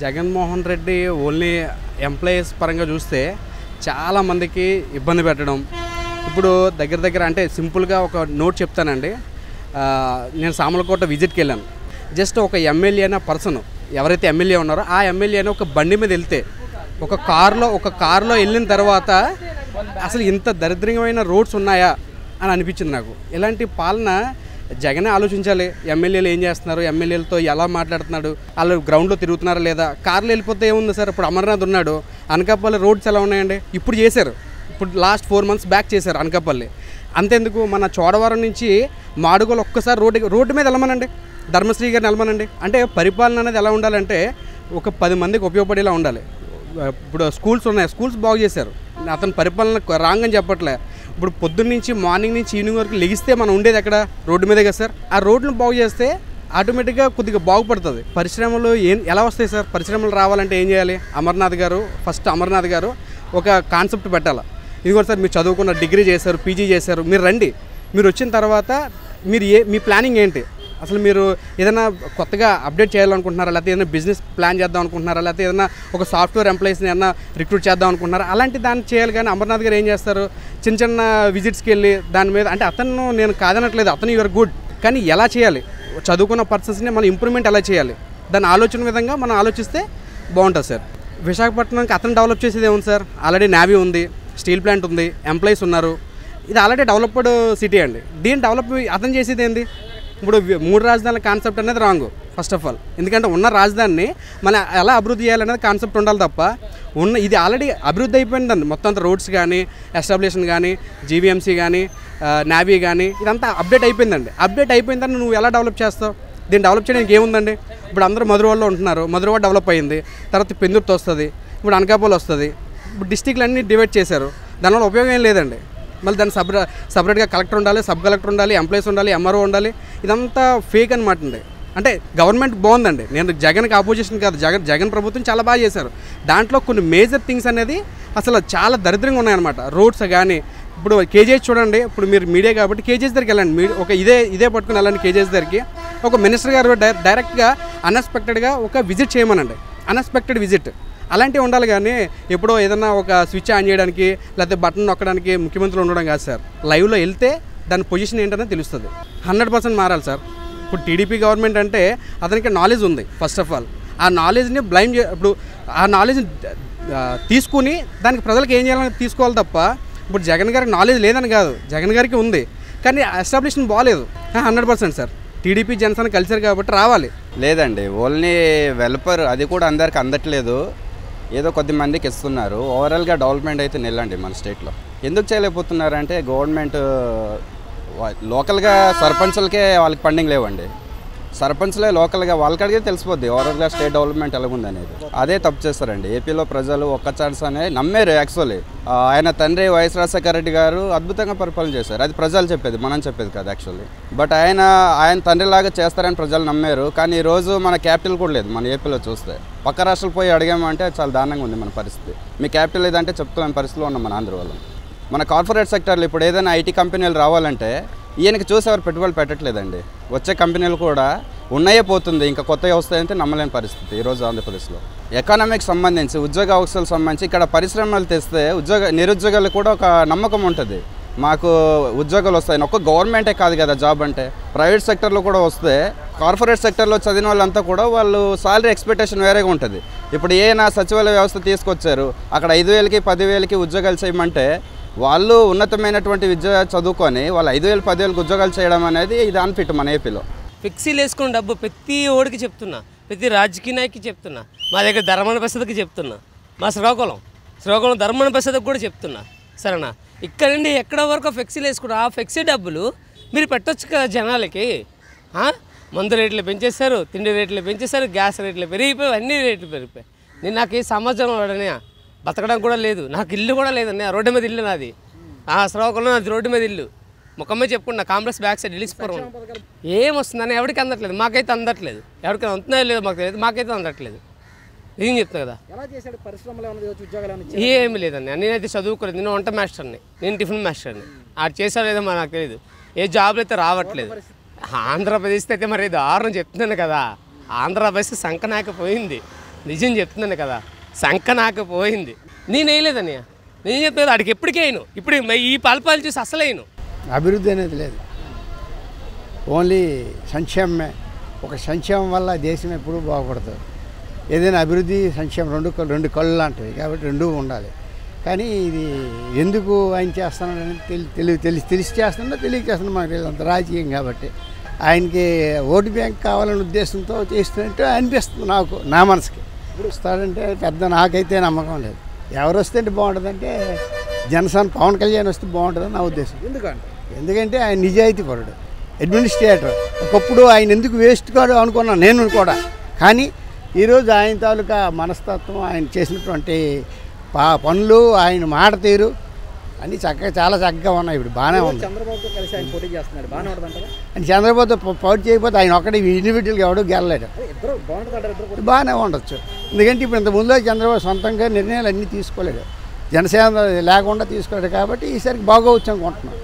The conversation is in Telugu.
జగన్మోహన్ రెడ్డి ఓన్లీ ఎంప్లాయీస్ పరంగా చూస్తే చాలామందికి ఇబ్బంది పెట్టడం. ఇప్పుడు దగ్గర అంటే సింపుల్గా ఒక నోట్ చెప్తానండి. నేను సామలకోట విజిట్కి వెళ్ళాను. జస్ట్ ఒక ఎమ్మెల్యే అనే పర్సన్ ఎవరైతే ఎమ్మెల్యే ఉన్నారో ఆ ఎమ్మెల్యేని ఒక బండి మీద వెళ్తే ఒక కారులో వెళ్ళిన తర్వాత అసలు ఇంత దరిద్రమైన రోడ్స్ ఉన్నాయా అని అనిపించింది నాకు. ఇలాంటి పాలన జగనే ఆలోచించాలి. ఎమ్మెల్యేలు ఏం చేస్తున్నారు, ఎమ్మెల్యేలతో ఎలా మాట్లాడుతున్నాడు, వాళ్ళు గ్రౌండ్లో తిరుగుతున్నారా లేదా. కార్లు వెళ్ళిపోతే ఏముంది సార్, ఇప్పుడు అమర్నాథ్ ఉన్నాడు, అనకాపల్లి రోడ్స్ ఎలా ఉన్నాయండి, ఇప్పుడు చేశారు, ఇప్పుడు లాస్ట్ 4 months బ్యాక్ చేశారు అనకాపల్లి. అంతెందుకు మన చోడవరం నుంచి మాడుగోలు ఒక్కసారి రోడ్డు మీద వెళ్ళమనండి, ధర్మశ్రీ గారిని వెళ్ళమనండి. అంటే పరిపాలన అనేది ఎలా ఉండాలంటే ఒక 10 మందికి ఉపయోగపడేలా ఉండాలి. ఇప్పుడు స్కూల్స్ ఉన్నాయి, స్కూల్స్ బాగు చేశారు. అతని పరిపాలన రాంగ్ అని చెప్పట్లే. ఇప్పుడు పొద్దున్న నుంచి మార్నింగ్ నుంచి ఈవినింగ్ వరకు లెగిస్తే మనం ఉండేది ఎక్కడ, రోడ్డు మీదే కదా సార్. ఆ రోడ్లను బాగు చేస్తే ఆటోమేటిక్గా కొద్దిగా బాగుపడుతుంది. పరిశ్రమలు ఎలా వస్తాయి సార్, పరిశ్రమలు రావాలంటే ఏం చేయాలి? ఫస్ట్ అమర్నాథ్ గారు ఒక కాన్సెప్ట్ పెట్టాలి. ఇది కూడా సార్, మీరు చదువుకున్న, డిగ్రీ చేశారు, పీజీ చేశారు, మీరు రండి, మీరు వచ్చిన తర్వాత మీ ప్లానింగ్ ఏంటి, అసలు మీరు ఏదైనా కొత్తగా అప్డేట్ చేయాలనుకుంటున్నారా, లేకపోతే ఏదైనా బిజినెస్ ప్లాన్ చేద్దాం అనుకుంటున్నారా, లేకపోతే ఏదైనా ఒక సాఫ్ట్వేర్ ఎంప్లాయీస్ని ఏదైనా రిక్రూట్ చేద్దాం అనుకుంటున్నారా, అలాంటి దాన్ని చేయాలి. కానీ అమర్నాథ్ గారు ఏం చేస్తారు, చిన్న విజిట్స్కి వెళ్ళి దాని మీద, అంటే అతను నేను కాదనట్లేదు, అతను యువర్ గుడ్, కానీ ఎలా చేయాలి, చదువుకున్న పర్సన్స్ని మనం ఇంప్రూవ్మెంట్ ఎలా చేయాలి, దాని ఆలోచన విధంగా మనం ఆలోచిస్తే బాగుంటుంది సార్. విశాఖపట్నంకి అతను డెవలప్ చేసేది ఏముంది సార్, ఆల్రెడీ నేవీ ఉంది, స్టీల్ ప్లాంట్ ఉంది, ఎంప్లాయీస్ ఉన్నారు, ఇది ఆల్రెడీ డెవలప్డ్ సిటీ అండి. దీన్ని డెవలప్ అతను చేసేది ఏంది? ఇప్పుడు 3 రాజధానుల కాన్సెప్ట్ అనేది రాంగ్ ఫస్ట్ ఆఫ్ ఆల్. ఎందుకంటే ఉన్న రాజధానిని మనం ఎలా అభివృద్ధి చేయాలనేది కాన్సెప్ట్ ఉండాలి తప్ప, ఇది ఆల్రెడీ అభివృద్ధి అయిపోయిందండి. మొత్తం అంతా రోడ్స్ కానీ, ఎస్టాబ్లిషన్ కానీ, జీవీఎంసీ కానీ, నేవీ కానీ, ఇదంతా అప్డేట్ అయిపోయిందండి. అప్డేట్ అయిపోయిందని నువ్వు ఎలా డెవలప్ చేస్తావు? దీన్ని డెవలప్ చేయడానికి ఏముందండి? ఇప్పుడు అందరూ మధురవాడలో ఉంటున్నారు, మధురవాడ డెవలప్ అయింది, తర్వాత పెందుర్తి వస్తుంది, ఇప్పుడు అనకాపల్లి వస్తుంది. ఇప్పుడు డిస్టిక్లు అన్నీ డివైడ్ చేశారు, దానివల్ల ఉపయోగం ఏం లేదండి. మళ్ళీ దాన్ని సపరేట్గా కలెక్టర్ ఉండాలి, సబ్ కలెక్టర్ ఉండాలి, ఎంప్లాయీస్ ఉండాలి, ఎంఆర్ఓ ఉండాలి, ఇదంతా ఫేక్ అనమాట అండి. అంటే గవర్నమెంట్ బాగుందండి, నేను జగన్కి ఆపోజిషన్ కాదు, జగన్ ప్రభుత్వం చాలా బాగా చేశారు. దాంట్లో కొన్ని మేజర్ థింగ్స్ అనేది అసలు చాలా దరిద్రంగా ఉన్నాయన్నమాట. రోడ్స్ కానీ, ఇప్పుడు కేజీహెచ్ చూడండి, ఇప్పుడు మీరు మీడియా కాబట్టి కేజీహెచ్ దగ్గరికి వెళ్ళండి, ఒక ఇదే పట్టుకుని వెళ్ళండి కేజీహెచ్ దగ్గరికి. ఒక మినిస్టర్ గారు డైరెక్ట్గా అన్ఎక్స్పెక్టెడ్గా ఒక విజిట్ చేయమనండి, అన్ఎక్స్పెక్టెడ్ విజిట్ అలాంటివి ఉండాలి. కానీ ఎప్పుడో ఏదన్నా ఒక స్విచ్ ఆన్ చేయడానికి లేకపోతే బటన్ నొక్కడానికి ముఖ్యమంత్రులు ఉండడం కాదు సార్. లైవ్లో వెళ్తే దాని పొజిషన్ ఏంటనే తెలుస్తుంది. 100% మారాలి సార్. ఇప్పుడు టీడీపీ గవర్నమెంట్ అంటే అతనికి నాలెడ్జ్ ఉంది ఫస్ట్ ఆఫ్ ఆల్. ఆ నాలెడ్జ్ని ఇప్పుడు ఆ నాలెడ్జ్ని తీసుకుని దానికి ప్రజలకు ఏం చేయాలని తీసుకోవాలి తప్ప, ఇప్పుడు జగన్ గారికి నాలెడ్జ్ లేదని కాదు, జగన్ గారికి ఉంది, కానీ ఎస్టాబ్లిష్మెంట్ బాగాలేదు. 100% సార్, టీడీపీ జనసేన కలిసారు కాబట్టి రావాలి. లేదండి, ఓన్లీ వెల్ఫేర్ అది కూడా అందరికి అందట్లేదు, ఏదో కొద్ది మందికి ఇస్తున్నారు. ఓవరాల్గా డెవలప్మెంట్ అయితే నిల్లండి మన స్టేట్లో. ఎందుకు చేయలేకపోతున్నారంటే గవర్నమెంట్ లోకల్గా సర్పంచులకే వాళ్ళకి ఫండింగ్ లేవండి. సర్పంచ్లే లోకల్గా వాళ్ళకి అడిగితే తెలిసిపోద్ది ఓవరాల్గా స్టేట్ డెవలప్మెంట్ ఎలాగుందనేది. అదే తప్పు చేస్తారండి. ఏపీలో ప్రజలు ఒక్క ఛాన్స్ అనేది నమ్మారు. యాక్చువల్లీ ఆయన తండ్రి వైఎస్ రాజశేఖర రెడ్డి గారు అద్భుతంగా పరిపాలన చేశారు. అది ప్రజలు చెప్పేది, మనం చెప్పేది కాదు యాక్చువల్లీ. బట్ ఆయన తండ్రిలాగా చేస్తారని ప్రజలు నమ్మారు. కానీ ఈరోజు మన క్యాపిటల్ కూడా లేదు మన ఏపీలో చూస్తే. పక్క రాష్ట్రాలు పోయి అడిగామంటే చాలా దారుణంగా ఉంది మన పరిస్థితి. మీ క్యాపిటల్ లేదంటే చెప్తున్న పరిస్థితిలో ఉన్నాం మన ఆంధ్ర వాళ్ళు. మన కార్పొరేట్ సెక్టర్లో ఇప్పుడు ఏదైనా ఐటీ కంపెనీలు రావాలంటే ఈయనకి చూసి ఎవరు పెట్టుబడులు పెట్టట్లేదండి. వచ్చే కంపెనీలు కూడా ఉన్నాయే పోతుంది, ఇంకా కొత్తగా వస్తాయంటే నమ్మలేని పరిస్థితి ఈరోజు ఆంధ్రప్రదేశ్లో. ఎకానమీకి సంబంధించి, ఉద్యోగ అవకాశాలకు సంబంధించి ఇక్కడ పరిశ్రమలు తెస్తే నిరుద్యోగాలు కూడా ఒక నమ్మకం ఉంటుంది, మాకు ఉద్యోగాలు వస్తాయని. ఒక్క గవర్నమెంటే కాదు కదా జాబ్ అంటే, ప్రైవేట్ సెక్టర్లో కూడా వస్తే, కార్పొరేట్ సెక్టర్లో చదివిన వాళ్ళంతా కూడా వాళ్ళు సాలరీ ఎక్స్పెక్టేషన్ వేరేగా ఉంటుంది. ఇప్పుడు ఏనా సచివాలయ వ్యవస్థ తీసుకొచ్చారు, అక్కడ 5,000కి 10,000కి ఉద్యోగాలు చేయమంటే వాళ్ళు ఉన్నతమైనటువంటి విద్య చదువుకొని వాళ్ళు 5,000 10,000కి ఉద్యోగాలు చేయడం అనేది ఇది అన్ఫిట్ మన ఏపీలో. ఫిక్సీలు వేసుకున్న డబ్బు ప్రతి ఓడికి చెప్తున్నా, ప్రతి రాజకీయ నాయకి చెప్తున్నా, మా దగ్గర ధర్మాన ప్రసాద్కి చెప్తున్నా, మా శ్రీకాకుళం ధర్మాన ప్రసాద్కి కూడా చెప్తున్నా, సరేనా. ఇక్కడ నుండి ఎక్కడ వరకు ఫ్లెక్సీలు వేసుకున్నా, ఆ ఫ్లెక్సీ డబ్బులు మీరు పెట్టొచ్చు కదా జనాలకి. మందు రేట్లు పెంచేశారు, తిండి రేట్లు పెంచేశారు, గ్యాస్ రేట్లు పెరిగిపోయి, అన్ని రేట్లు పెరిగిపోయి. నాకు ఈ సమాజం వాడనే బతకడం కూడా లేదు, నాకు ఇల్లు కూడా లేదన్న, రోడ్డు మీద ఇల్లు నాది. శ్రీకాకుళం నాది రోడ్డు మీద ఇల్లు, ముఖమే చెప్పుకున్నా, కాంప్లెక్స్ బ్యాక్ సైడ్ ఢిల్లీపురం. ఏమొస్తుందని ఎవరికి అందట్లేదు, మాకైతే అందట్లేదు. ఎవరికైనా అందుతున్నాయో లేదో మాకు తెలియదు, మాకైతే అందట్లేదు. ఏం చెప్తున్నా కదా, ఏమీ లేదండి. నేనైతే చదువుకోలేదు, నేను వంట మాస్టర్ని, నేను టిఫిన్ మాస్టర్ని. ఆడు చేసాడో లేదో నాకు తెలియదు, ఏ జాబ్లు అయితే రావట్లేదు. ఆంధ్రప్రదేశ్ అయితే మరి దారుణం చెప్తున్నాను కదా, ఆంధ్రప్రదేశ్ సంకనాకపోయింది. నిజం చెప్తున్నాను కదా, సంక నాకు పోయింది. నేను వేయలేదన్నయ్య, నేను చెప్తున్నాను ఆడికి ఎప్పటికీ అయిను. ఇప్పుడు ఈ పాలపాలు చూసి అసలు అయిను. అభివృద్ధి అనేది లేదు, ఓన్లీ సంక్షేమమే. ఒక సంక్షేమం వల్ల దేశం ఎప్పుడూ బాగుపడుతుంది. ఏదైనా అభివృద్ధి సంక్షేమం రెండు కళ్ళు లాంటివి కాబట్టి రెండూ ఉండాలి. కానీ ఇది ఎందుకు ఆయన చేస్తున్నాడని తెలిసి చేస్తున్నా తెలియక చేస్తున్నా మాకు తెలియదు. అంత రాజకీయం కాబట్టి ఆయనకి ఓటు బ్యాంక్ కావాలనే ఉద్దేశంతో చేస్తున్నట్టు అనిపిస్తుంది నాకు, నా మనసుకి. ఇప్పుడు వస్తాడంటే పెద్ద నాకైతే నమ్మకం లేదు. ఎవరు వస్తే అంటే బాగుంటుందంటే జనసేన పవన్ కళ్యాణ్ వస్తే బాగుంటుందని నా ఉద్దేశం. ఎందుకంటే ఆయన నిజాయితీ పరుడు, అడ్మినిస్ట్రేటర్. ఒకప్పుడు ఆయన ఎందుకు వేస్ట్ కాదు అనుకున్నాను నేను కూడా. కానీ ఈరోజు ఆయన తాలూకా మనస్తత్వం, ఆయన చేసినటువంటి పనులు, ఆయన మాట తీరు అన్నీ చక్కగా చాలా చక్కగా ఉన్నాయి. ఇప్పుడు బాగానే ఉంది. చంద్రబాబుతో కలిసి ఆయన పోటీ చేస్తున్నాడు, బాగానే ఉంటుందంటారా? అని చంద్రబాబుతో పోటీ చేయకపోతే ఆయన ఒక్కడే ఇండివిజువల్గా ఎవడో గెలలేడు. ఇద్దరు బాగుంటుందంటారు, ఇద్దరు బాగానే ఉండొచ్చు. ఎందుకంటే ఇప్పుడు ఇంత ముందులో చంద్రబాబు సొంతంగా నిర్ణయాలు అన్నీ తీసుకోలేడు, జనసేన లేకుండా తీసుకోలేడు. కాబట్టి ఈసారికి బాగోవచ్చు అనుకుంటున్నాను.